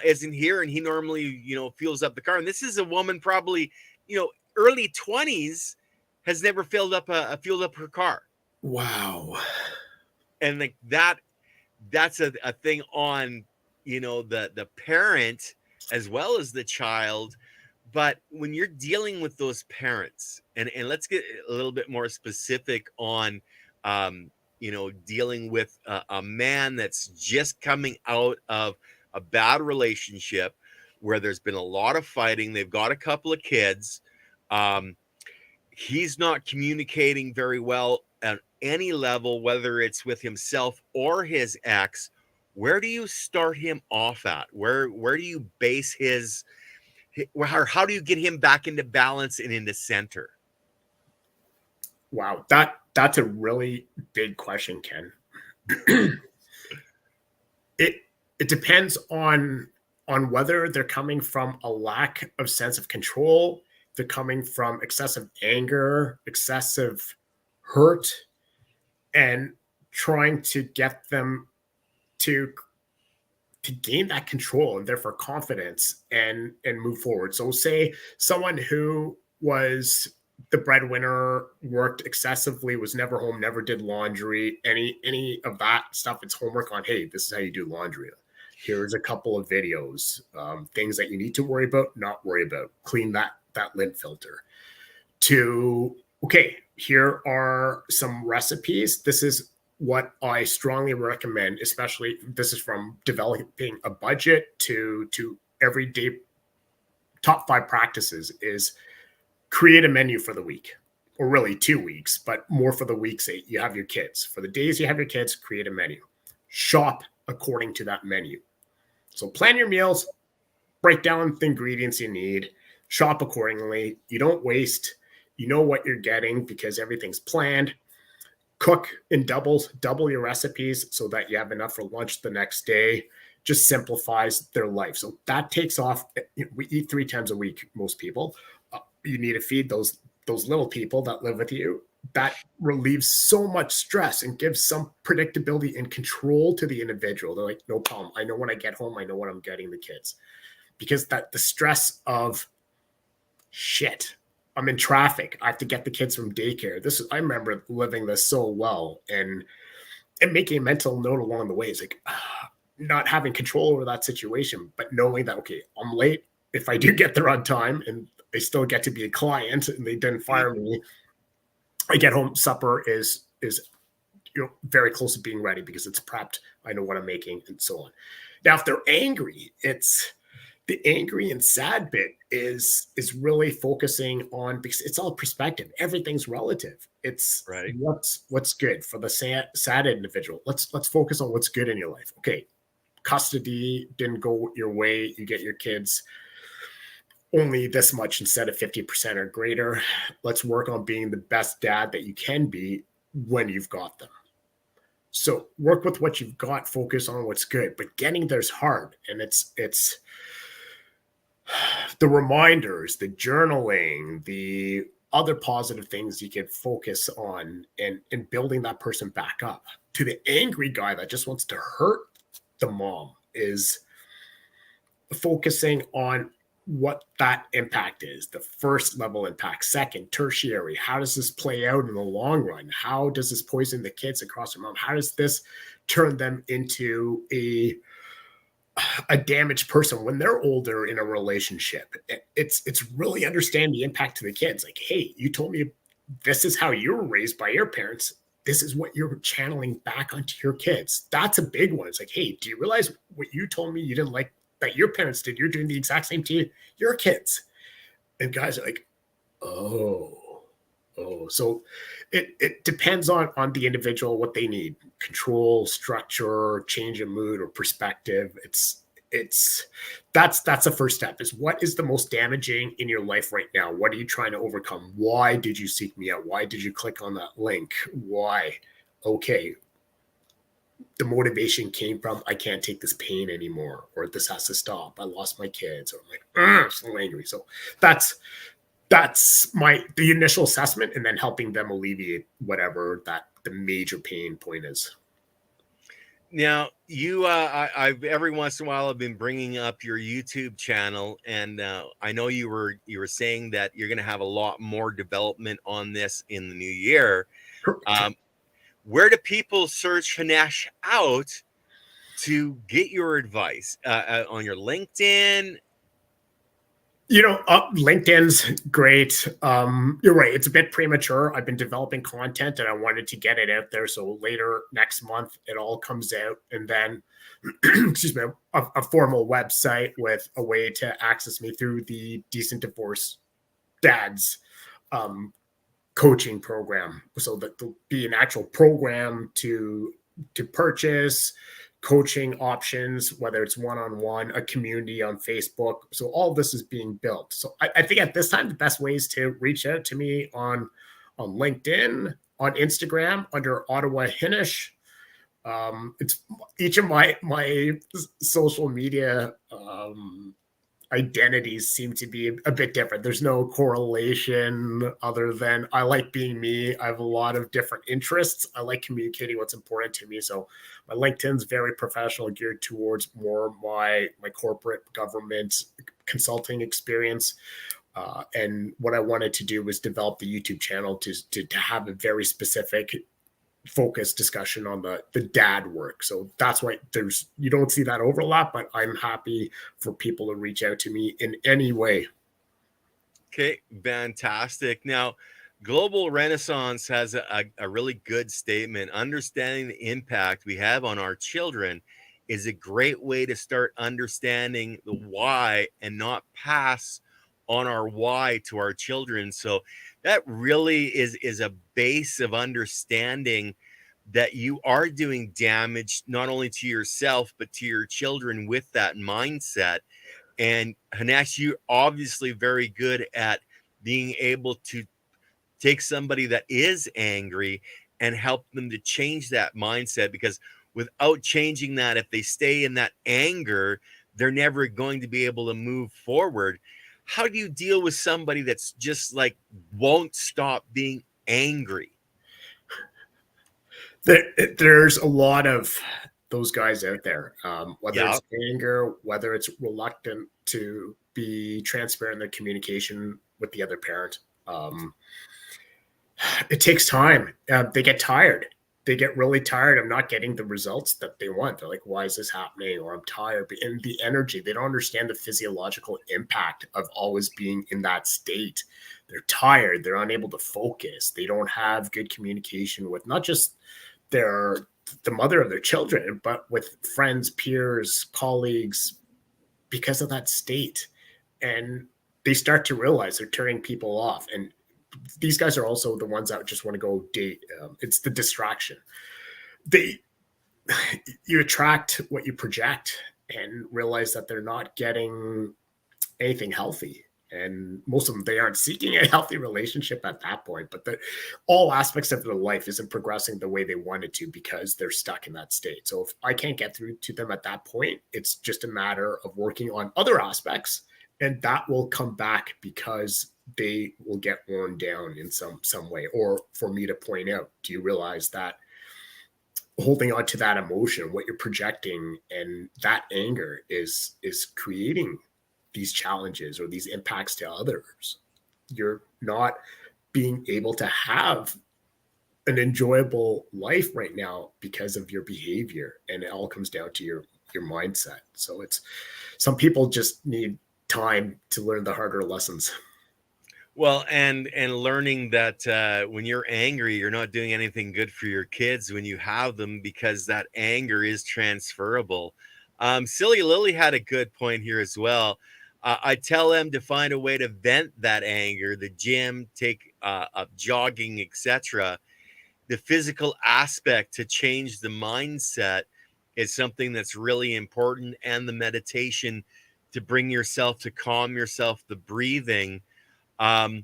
isn't here, and he normally, fuels up the car." And this is a woman, probably, early 20s, has never fueled up her car. Wow. And like that's a thing on, the parent as well as the child. But when you're dealing with those parents, and let's get a little bit more specific on, dealing with a man that's just coming out of a bad relationship where there's been a lot of fighting. They've got a couple of kids. He's not communicating very well at any level, whether it's with himself or his ex. Where do you start him off at? Where do you base how do you get him back into balance and into center? Wow, that's a really big question, Ken. It depends on whether they're coming from a lack of sense of control, they're coming from excessive anger, excessive hurt, and trying to get them to gain that control and therefore confidence and move forward. So say someone who was the breadwinner, worked excessively, was never home, never did laundry, any of that stuff. It's homework on, hey, this is how you do laundry. Here's a couple of videos, things that you need to worry about, not worry about. Clean that lint filter. To, okay, here are some recipes. This is what I strongly recommend, especially this is from developing a budget to everyday top 5 practices, is create a menu for the week, or really 2 weeks, but more for the weeks that you have your kids. For the days you have your kids, create a menu. Shop according to that menu. So plan your meals, break down the ingredients you need, shop accordingly. You don't waste. You know what you're getting because everything's planned. Cook in doubles, double your recipes so that you have enough for lunch the next day. Just simplifies their life. So that takes off. We eat 3 times a week, most people. You need to feed those little people that live with you. That relieves so much stress and gives some predictability and control to the individual. They're like, no problem. I know when I get home, I know what I'm getting the kids. Because that the stress of shit, I'm in traffic, I have to get the kids from daycare. I remember living this so well and making a mental note along the way. It's like not having control over that situation, but knowing that, okay, I'm late. If I do get there on time and I still get to be a client and they didn't fire me, I get home, supper is very close to being ready because it's prepped. I know what I'm making and so on. Now, if they're angry, it's the angry and sad bit is really focusing on, because it's all perspective. Everything's relative. It's right. What's good for the sad individual. Let's focus on what's good in your life. Okay, custody didn't go your way. You get your kids only this much instead of 50% or greater. Let's work on being the best dad that you can be when you've got them. So work with what you've got, focus on what's good, but getting there's hard. And it's the reminders, the journaling, the other positive things you can focus on and building that person back up. To the angry guy that just wants to hurt the mom is focusing on what that impact is. The first level impact, second, tertiary. How does this play out in the long run? How does this poison the kids across from mom? How does this turn them into a damaged person when they're older in a relationship? It's really understand the impact to the kids. Like, hey, you told me this is how you were raised by your parents. This is what you're channeling back onto your kids. That's a big one. It's like, hey, do you realize what you told me you didn't like that your parents did? You're doing the exact same to your kids. And guys are like, oh. So it depends on the individual, what they need. Control, structure, change of mood or perspective. That's the first step, is what is the most damaging in your life right now? What are you trying to overcome? Why did you seek me out? Why did you click on that link? Why? Okay. the motivation came from, I can't take this pain anymore, or this has to stop. I lost my kids, or I'm like, so angry. So that's the initial assessment, and then helping them alleviate whatever that the major pain point is. Now, I've every once in a while I've been bringing up your YouTube channel, and I know you were saying that you're going to have a lot more development on this in the new year. Where do people search Hinesh out to get your advice? On your LinkedIn? LinkedIn's great. You're right. It's a bit premature. I've been developing content and I wanted to get it out there. So later next month, it all comes out. And then, excuse me, a formal website with a way to access me through the Decent Divorce Dads coaching program. So that there'll be an actual program to purchase, coaching options, whether it's one-on-one, a community on Facebook. So all this is being built. So I think at this time, the best way is to reach out to me on LinkedIn, on Instagram under Ottawa Hinesh. It's each of my social media identities seem to be a bit different. There's no correlation other than I like being me. I have a lot of different interests. I like communicating what's important to me. So my LinkedIn's very professional, geared towards more my corporate government consulting experience. And what I wanted to do was develop the YouTube channel to have a very specific focused discussion on the dad work. So that's why you don't see that overlap, but I'm happy for people to reach out to me in any way. Okay, fantastic. Now, Global Renaissance has a really good statement. Understanding the impact we have on our children is a great way to start understanding the why and not pass on our why to our children. So that really is a base of understanding that you are doing damage not only to yourself but to your children with that mindset. And Hinesh, you're obviously very good at being able to take somebody that is angry and help them to change that mindset, because without changing that, if they stay in that anger, they're never going to be able to move forward. How do you deal with somebody that's just like won't stop being angry? There's a lot of those guys out there, whether Yeah. it's anger, whether it's reluctant to be transparent in their communication with the other parent. It takes time. They get tired. They get really tired of not getting the results that they want. They're like, why is this happening? Or I'm tired. And the energy, they don't understand the physiological impact of always being in that state. They're tired. They're unable to focus. They don't have good communication with not just the mother of their children, but with friends, peers, colleagues, because of that state. And they start to realize they're turning people off. And these guys are also the ones that just want to go date. It's the distraction. You attract what you project, and realize that they're not getting anything healthy. And most of them, they aren't seeking a healthy relationship at that point, but all aspects of their life isn't progressing the way they wanted to because they're stuck in that state. So if I can't get through to them at that point, it's just a matter of working on other aspects, and that will come back because they will get worn down in some way. Or for me to point out, do you realize that holding on to that emotion, what you're projecting, and that anger is creating these challenges or these impacts to others? You're not being able to have an enjoyable life right now because of your behavior, and it all comes down to your mindset. So it's, some people just need time to learn the harder lessons. Well, and learning that when you're angry, you're not doing anything good for your kids when you have them, because that anger is transferable. Silly Lily had a good point here as well. I tell them to find a way to vent that anger, the gym, take up jogging, etc. The physical aspect to change the mindset is something that's really important, and the meditation to bring yourself to calm yourself, the breathing. Um,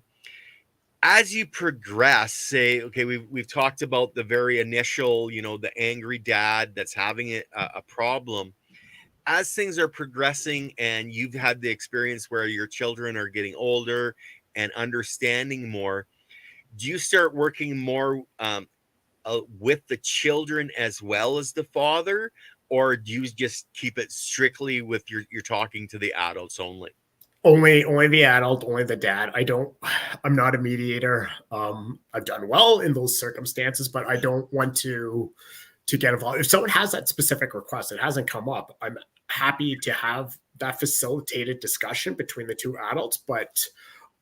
as you progress, say, okay, we've talked about the very initial, the angry dad that's having a problem. As things are progressing and you've had the experience where your children are getting older and understanding more, do you start working more with the children as well as the father, or do you just keep it strictly with you're talking to the adults only? Only the adult, only the dad. I'm not a mediator. I've done well in those circumstances, but I don't want to get involved. If someone has that specific request, it hasn't come up, I'm happy to have that facilitated discussion between the two adults. But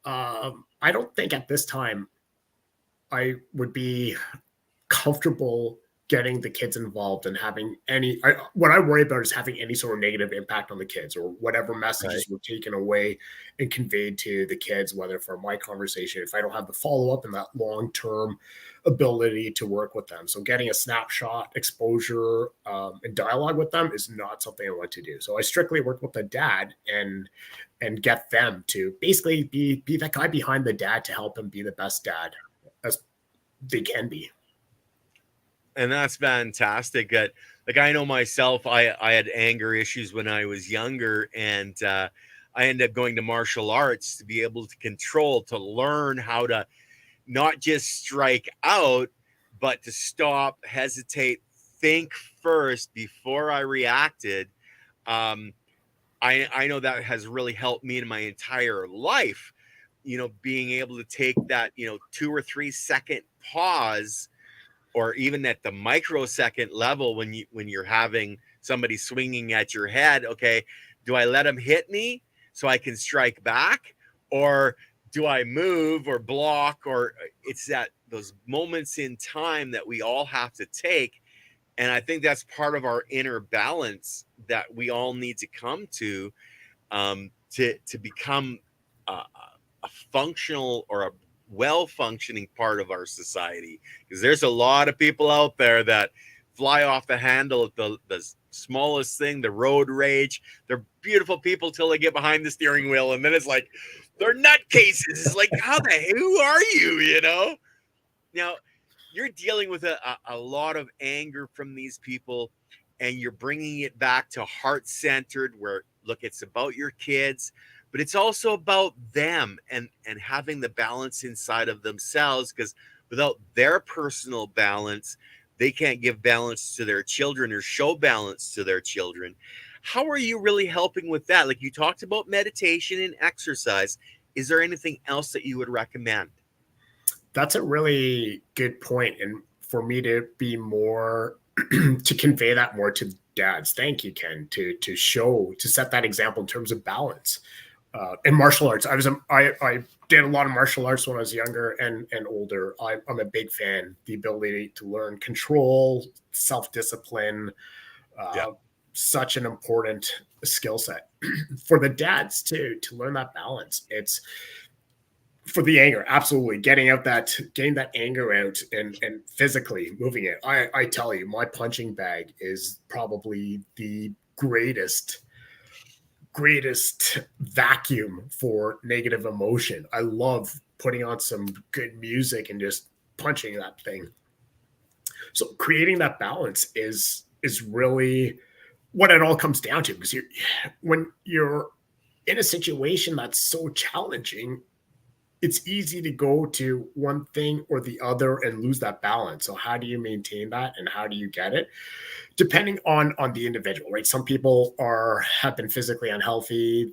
I don't think at this time I would be comfortable getting the kids involved and having what I worry about is having any sort of negative impact on the kids, or whatever messages were taken away and conveyed to the kids, whether from my conversation, if I don't have the follow-up and that long-term ability to work with them. So getting a snapshot, exposure, and dialogue with them is not something I want to do. So I strictly work with the dad and get them to basically be that guy behind the dad to help him be the best dad as they can be. And that's fantastic. Like, I know myself, I had anger issues when I was younger, and I ended up going to martial arts to be able to control, to learn how to not just strike out, but to stop, hesitate, think first before I reacted. I know that has really helped me in my entire life, being able to take that, 2 or 3 second pause, or even at the microsecond level when you're having somebody swinging at your head. Okay, do I let them hit me so I can strike back, or do I move or block? Or it's those moments in time that we all have to take. And I think that's part of our inner balance that we all need to come to become a functional or a well-functioning part of our society. Because there's a lot of people out there that fly off the handle at the smallest thing, the road rage. They're beautiful people till they get behind the steering wheel, and then it's like they're nutcases. It's like, who are you? Now you're dealing with a lot of anger from these people, and you're bringing it back to heart-centered, where, look, it's about your kids, but it's also about them and having the balance inside of themselves, because without their personal balance, they can't give balance to their children or show balance to their children. How are you really helping with that? Like, you talked about meditation and exercise. Is there anything else that you would recommend? That's a really good point. And for me to be more, to convey that more to dads. Thank you, Ken, to set that example in terms of balance. In martial arts, I did a lot of martial arts when I was younger and older. I'm a big fan. The ability to learn control, self-discipline, such an important skill set for the dads to learn that balance. It's for the anger, absolutely getting that anger out and physically moving it. I tell you, my punching bag is probably the greatest vacuum for negative emotion. I love putting on some good music and just punching that thing. So creating that balance is really what it all comes down to, because when you're in a situation that's so challenging, it's easy to go to one thing or the other and lose that balance. So how do you maintain that, and how do you get it? Depending on the individual, right? Some people have been physically unhealthy.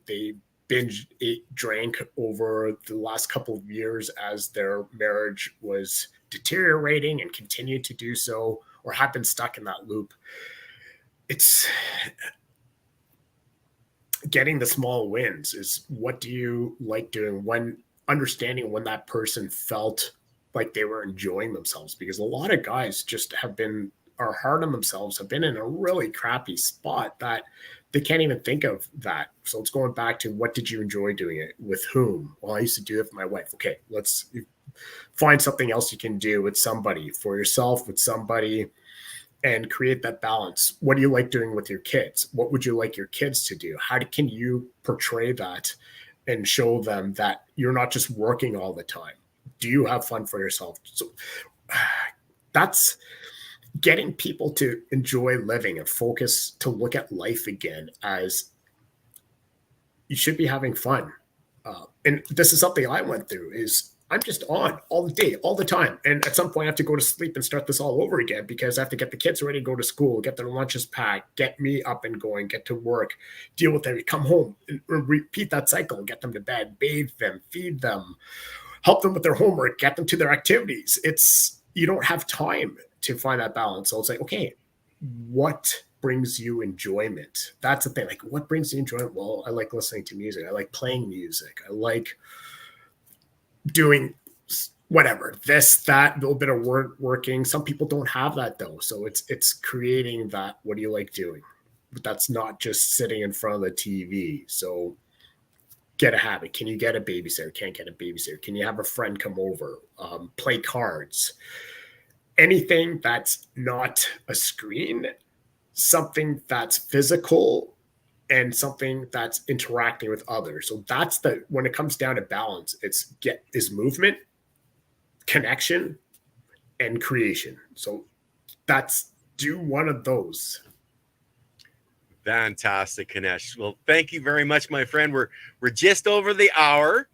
They binge ate, drank over the last couple of years as their marriage was deteriorating and continued to do so, or have been stuck in that loop. It's getting the small wins. Is what do you like doing, when understanding when that person felt like they were enjoying themselves, because a lot of guys just are hard on themselves, have been in a really crappy spot that they can't even think of that. So it's going back to, what did you enjoy doing it with? Whom? Well, I used to do it with my wife. Okay, let's find something else you can do with somebody, for yourself, with somebody, and create that balance. What do you like doing with your kids? What would you like your kids to do? How can you portray that and show them that you're not just working all the time? Do you have fun for yourself? So that's getting people to enjoy living and focus to look at life again as you should be having fun. And this is something I went through is I'm just on all the day, all the time. And at some point I have to go to sleep and start this all over again because I have to get the kids ready to go to school, get their lunches packed, get me up and going, get to work, deal with them, come home and repeat that cycle, get them to bed, bathe them, feed them, help them with their homework, get them to their activities. You don't have time to find that balance. So it's like, okay, what brings you enjoyment? That's the thing. Like, what brings you enjoyment? Well, I like listening to music. I like playing music. I like doing whatever, this, that, a little bit of working. Some people don't have that though. So it's creating that. What do you like doing? But that's not just sitting in front of the TV. So get a habit. Can you get a babysitter? Can't get a babysitter. Can you have a friend come over? Play cards. Anything that's not a screen, something that's physical, and something that's interacting with others. So that's when it comes down to balance, is movement, connection, and creation. So do one of those. Fantastic, Hinesh. Well, thank you very much, my friend. We're just over the hour.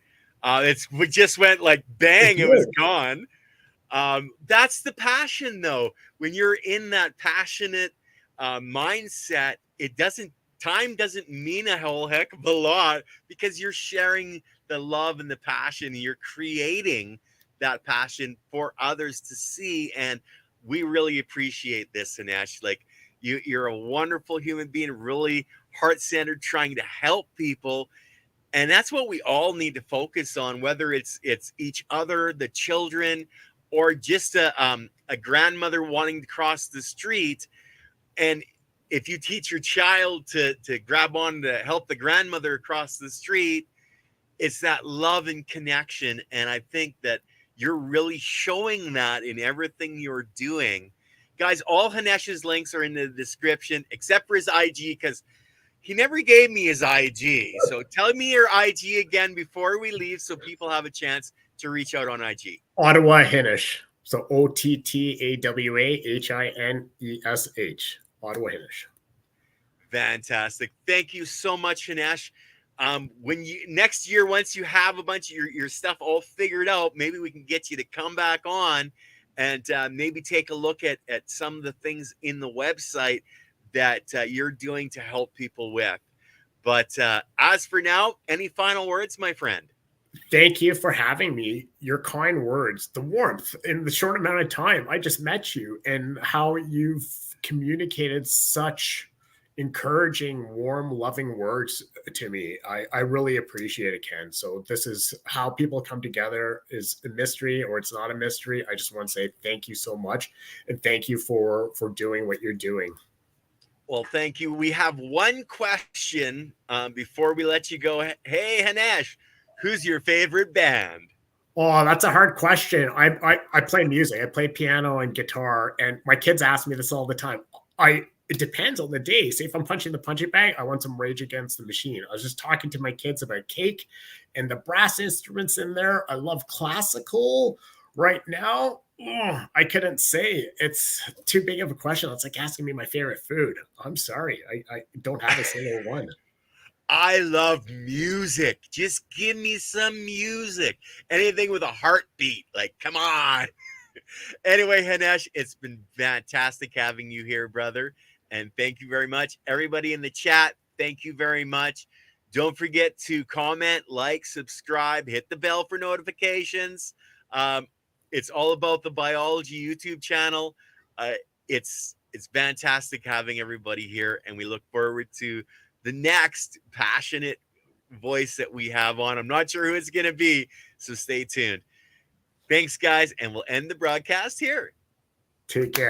We just went like bang, it was gone. That's the passion, though. When you're in that passionate mindset, time doesn't mean a whole heck of a lot because you're sharing the love and the passion, and you're creating that passion for others to see. And we really appreciate this, Hinesh. Like, you're a wonderful human being, really heart-centered, trying to help people. And that's what we all need to focus on, whether it's each other, the children, or just a grandmother wanting to cross the street. And if you teach your child to grab on to help the grandmother across the street, it's that love and connection. And I think that you're really showing that in everything you're doing. Guys, all Hinesh's links are in the description, except for his IG, because he never gave me his IG. So tell me your IG again before we leave so people have a chance to reach out on IG. Ottawa Hinesh. So OTTAWAHINESH. Ottawa Hinesh. Fantastic. Thank you so much, Hinesh. When you next year, once you have a bunch of your stuff all figured out, maybe we can get you to come back on and maybe take a look at some of the things in the website that you're doing to help people with. But as for now, any final words, my friend? Thank you for having me. Your kind words, the warmth in the short amount of time I just met you, and how you've communicated such encouraging, warm, loving words to me. I really appreciate it, Ken. So this is how people come together, is a mystery or it's not a mystery. I just want to say thank you so much. And thank you for doing what you're doing. Well, thank you. We have one question before we let you go. Hey, Hinesh, who's your favorite band? Oh, that's a hard question. I play music. I play piano and guitar, and my kids ask me this all the time. It depends on the day. Say if I'm punching the punching bag, I want some Rage Against the Machine. I was just talking to my kids about Cake and the brass instruments in there. I love classical. Right now, I couldn't say. It's too big of a question. It's like asking me my favorite food. I'm sorry. I don't have a single one. I love music. Just give me some music. Anything with a heartbeat. Like, come on. Anyway, Hinesh, it's been fantastic having you here, brother. And thank you very much. Everybody in the chat, thank you very much. Don't forget to comment, like, subscribe, hit the bell for notifications. It's all about the biology YouTube channel. It's fantastic having everybody here, and we look forward to the next passionate voice that we have on. I'm not sure who it's going to be, so stay tuned. Thanks, guys, and we'll end the broadcast here. Take care.